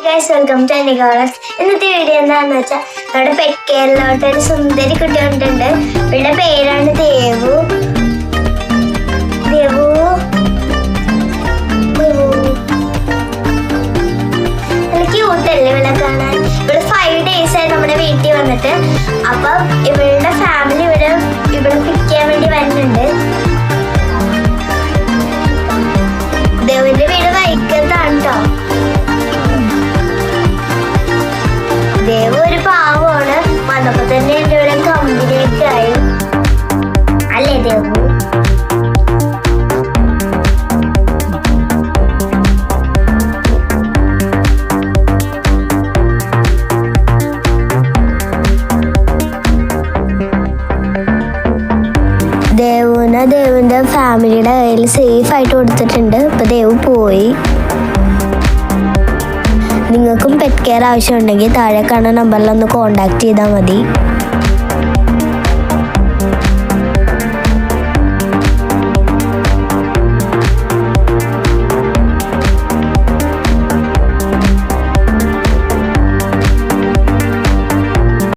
Guys, welcome to നിഗോളസ്. ഇന്നത്തെ video എന്താണെന്ന് വെച്ചാൽ നമ്മുടെ പെറ്റ് കെയറിലോട്ട് ഒരു സുന്ദരി കുട്ടി വന്നിട്ടുണ്ട്. ഇവളുടെ പേരാണ് ദേവു. ദേവു ദേവു നല്ല ക്യൂട്ടല്ലേ ഇവളെ കാണാൻ. ഇവിടെ 5 days ആയി നമ്മുടെ വീട്ടിൽ വന്നിട്ട്. അപ്പം ഇവളുടെ ഫാമിലി ഇവിടെ പിക്ക് ചെയ്യാൻ വേണ്ടി വരുന്നുണ്ട്. ദേവുവിന്റെ വീട് വൈക്കത്താണ് കേട്ടോ. ദേവു ഒരു പാവമാണ്. വന്നപ്പോ തന്നെ എന്റെ ഇവിടെ കമ്പനിയൊക്കെ ആയി അല്ലേ ദേവു? ദേവുവിന്റെ ഫാമിലിയുടെ കയ്യിൽ സേഫ് ആയിട്ട് കൊടുത്തിട്ടുണ്ട്. ഇപ്പൊ ദേവു പോയി. നിങ്ങൾക്കും പെറ്റ് കെയർ ആവശ്യമുണ്ടെങ്കിൽ താഴെ കാണുന്ന നമ്പറിൽ ഒന്ന് കോണ്ടാക്ട് ചെയ്താൽ മതി.